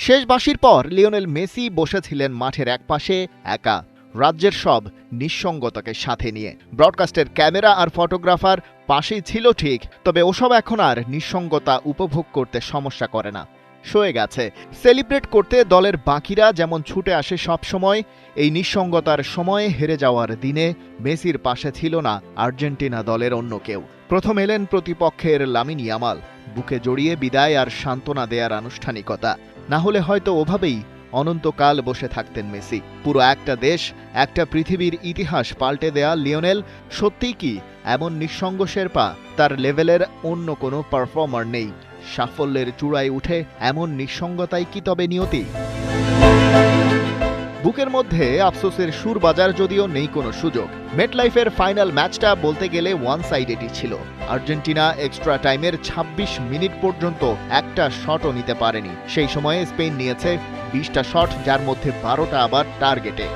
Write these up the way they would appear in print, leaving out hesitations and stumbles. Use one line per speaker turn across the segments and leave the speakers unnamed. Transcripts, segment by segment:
শেষ বাঁশির পর লিওনেল মেসি বসেছিলেন মাঠের একপাশে একা, রাজ্যের সব নিঃসঙ্গতাকে সাথে নিয়ে। ব্রডকাস্টের ক্যামেরা আর ফটোগ্রাফার পাশেই ছিল ঠিক, তবে ওসব এখন আর নিঃসঙ্গতা উপভোগ করতে সমস্যা করে না, সয়ে গেছে। সেলিব্রেট করতে দলের বাকিরা যেমন ছুটে আসে সব সময়, এই নিঃসঙ্গতার সময়ে হেরে যাওয়ার দিনে মেসির পাশে ছিল না আর্জেন্টিনা দলের অন্য কেউ। প্রথম এলেন প্রতিপক্ষের লামিন ইয়ামাল, বুকে জড়িয়ে বিদায় আর সান্ত্বনা দেয়ার আনুষ্ঠানিকতা। না হলে হয়তো ওভাবেই অনন্তকাল বসে থাকতেন মেসি। পুরো একটা দেশ, একটা পৃথিবীর ইতিহাস পাল্টে দেয়া লিওনেল সত্যিই কি এমন নিঃসঙ্গ শেরপা? তার লেভেলের অন্য কোনো পারফর্মার নেই। সাফল্যের চূড়ায় উঠে এমন নিঃসঙ্গতাই কি তবে নিয়তি? বুকের মধ্যে আফসোসের সুর বাজার যদিও নেই কোনো সুযোগ। মেটলাইফের ফাইনাল ম্যাচটা বলতে গেলে ওয়ান সাইডেডই ছিল। আর্জেন্টিনা এক্সট্রা টাইমের ২৬ মিনিট পর্যন্ত একটা শটও নিতে পারেনি। সেই সময়ে স্পেন নিয়েছে ২০টা শট, যার মধ্যে ১২টা আবার টার্গেটে।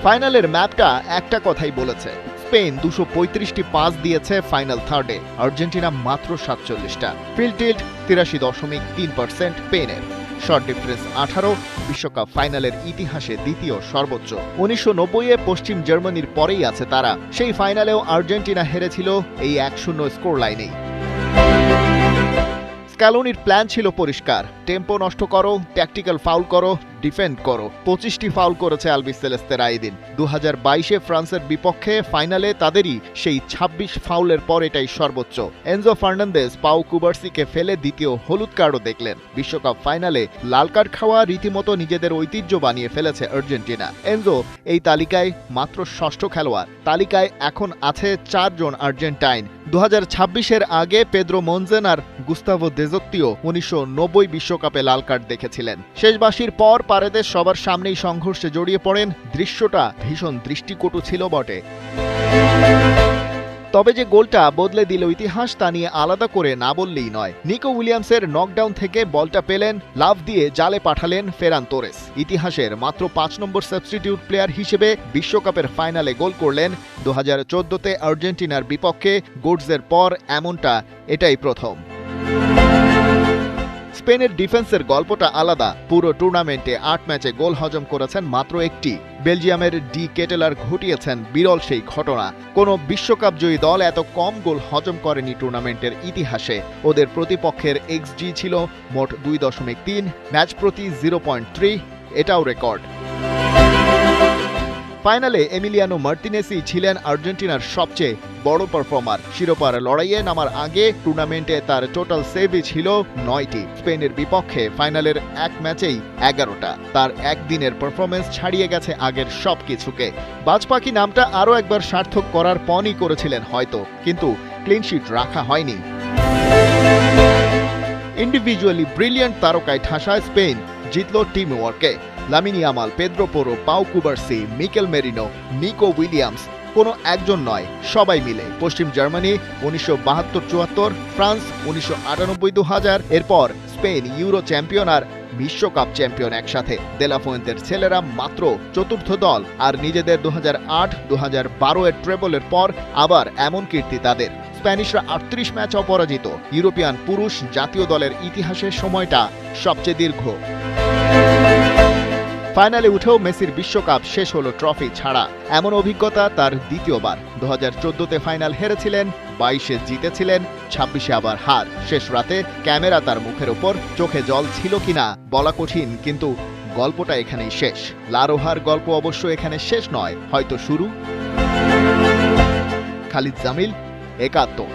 ফাইনালের ম্যাপটা একটা কথাই বলেছে, স্পেন ২৩৫টি পাস দিয়েছে ফাইনাল থার্ডে, আর্জেন্টিনা মাত্র ৪৭টা। ফিল্ড টিল্ট ৮৩.৩% স্পেনের, শট ডিফারেন্স ১৮, বিশ্বকাপ ফাইনালের ইতিহাসে দ্বিতীয় সর্বোচ্চ। ১৯৯০-এ পশ্চিম জার্মানির পরেই আছে তারা। সেই ফাইনালেও আর্জেন্টিনা হেরেছিল এই ১-০ স্কোর লাইনেই। স্ক্যালোনির প্ল্যান ছিল পরিষ্কার, টেম্পো নষ্ট করো, ট্যাকটিক্যাল ফাউল করো, ডিফেন্ড করো। ২৫টি ফাউল করেছে আলবিসেলেস্তেরা এই দিন। ২০২২-এ ফ্রান্সের বিপক্ষে ফাইনালে তাদেরই সেই ২৬ ফাউলের পর এটাই সর্বোচ্চ। এনজো ফার্নান্দেজ পাও কুবার্সিকে ফেলে দ্বিতীয় হলুদ কার্ডও দেখলেন। বিশ্বকাপ ফাইনালে লাল কার্ড খাওয়া রীতিমতো নিজেদের ঐতিহ্য বানিয়ে ফেলেছে আর্জেন্টিনা। এনজো এই তালিকায় মাত্র ষষ্ঠ খেলোয়াড়। তালিকায় এখন আছে ৪ জন আর্জেন্টাইন। ২০২৬-এর আগে পেদ্রো মনজেন আর গুস্তাভো দেজত্তিও ১৯৯০ বিশ্বকাপে লাল কার্ড দেখেছিলেন। শেষ বাঁশির পর পারেদেস সবার সামনেই সংঘর্ষে জড়িয়ে পড়েন। দৃশ্যটা ভীষণ দৃষ্টিকটু ছিল বটে। তবে যে গোলটা বদলে দিল ইতিহাস, তা নিয়ে আলাদা করে না বললেই নয়। নিকো উইলিয়ামসের নকডাউন থেকে বলটা পেলেন, লাফ দিয়ে জালে পাঠালেন ফেরান তোরেস। ইতিহাসের মাত্র ৫ নম্বর সাবস্টিটিউট প্লেয়ার হিসেবে বিশ্বকাপের ফাইনালে গোল করলেন। ২০১৪-তে আর্জেন্টিনার বিপক্ষে গোটজের পর এমনটা এটাই প্রথম। স্পেনের ডিফেন্সের গল্পটা আলাদা। পুরো টুর্নামেন্টে ৮ ম্যাচে গোল হজম করেছেন মাত্র একটি। বেলজিয়ামের ডি কেটেলার ঘটিয়েছেন বিরল সেই ঘটনা। কোনো বিশ্বকাপ জয়ী দল এত কম গোল হজম করেনি টুর্নামেন্টের ইতিহাসে। ওদের প্রতিপক্ষের এক্সজি ছিল মোট ২.৩, ম্যাচ প্রতি 0.3, এটাও রেকর্ড। ফাইনালে এমিলিয়ানো মার্তিনেসই ছিলেন আর্জেন্টিনার সবচেয়ে বড় পারফর্মার। শিরোপার লড়াইয়ে নামার আগে টুর্নামেন্টে তার টোটাল সেভই ছিল ৯টি। স্পেনের বিপক্ষে ফাইনালের এক ম্যাচেই ১১টা। তার একদিনের পারফরমেন্স ছাড়িয়ে গেছে আগের সব কিছুকে। বাজপাখি নামটা আরও একবার সার্থক করার পণই করেছিলেন হয়তো, কিন্তু ক্লিনশিট রাখা হয়নি। ইন্ডিভিজুয়ালি ব্রিলিয়ান্ট তারকায় ঠাসায় স্পেন জিতল টিম ওয়ার্কে। Lamine Yamal, Pedro Porro, Pau Cubarsi, Mikel Merino, Nico Williams, কোনো একজন নয়, সবাই মিলে। পশ্চিম জার্মানি ১৯৭২-৭৪, ফ্রান্স ১৯৯৮-২০০০, এরপর স্পেন ইউরো চ্যাম্পিয়ন আর বিশ্বকাপ চ্যাম্পিয়ন একসাথে। দেলা ফুয়েন্তের ছেলেরা মাত্র চতুর্থ দল, আর নিজেদের ২০০৮-২০১২-এর ট্রেবলের পর আবার এমন কীর্তি তাদের। স্প্যানিশরা ৩৮ ম্যাচ অপরাজিত। ইউরোপিয়ান পুরুষ জাতীয় দলের ইতিহাসের সময়টা সবচেয়ে দীর্ঘ। ফাইনালে উঠেও মেসির বিশ্বকাপ শেষ হলো ট্রফি ছাড়া। এমন অভিজ্ঞতা তার দ্বিতীয়বার। ২০১৪-তে ফাইনাল হেরেছিলেন, ২২-এ জিতেছিলেন, ২৬-এ আবার হার। শেষ রাতে ক্যামেরা তার মুখের ওপর, চোখে জল ছিল কিনা বলা কঠিন, কিন্তু গল্পটা এখানেই শেষ। লারোহার গল্প অবশ্য এখানে শেষ নয়, হয়তো শুরু। খালিদ জামিল, একাত্তর।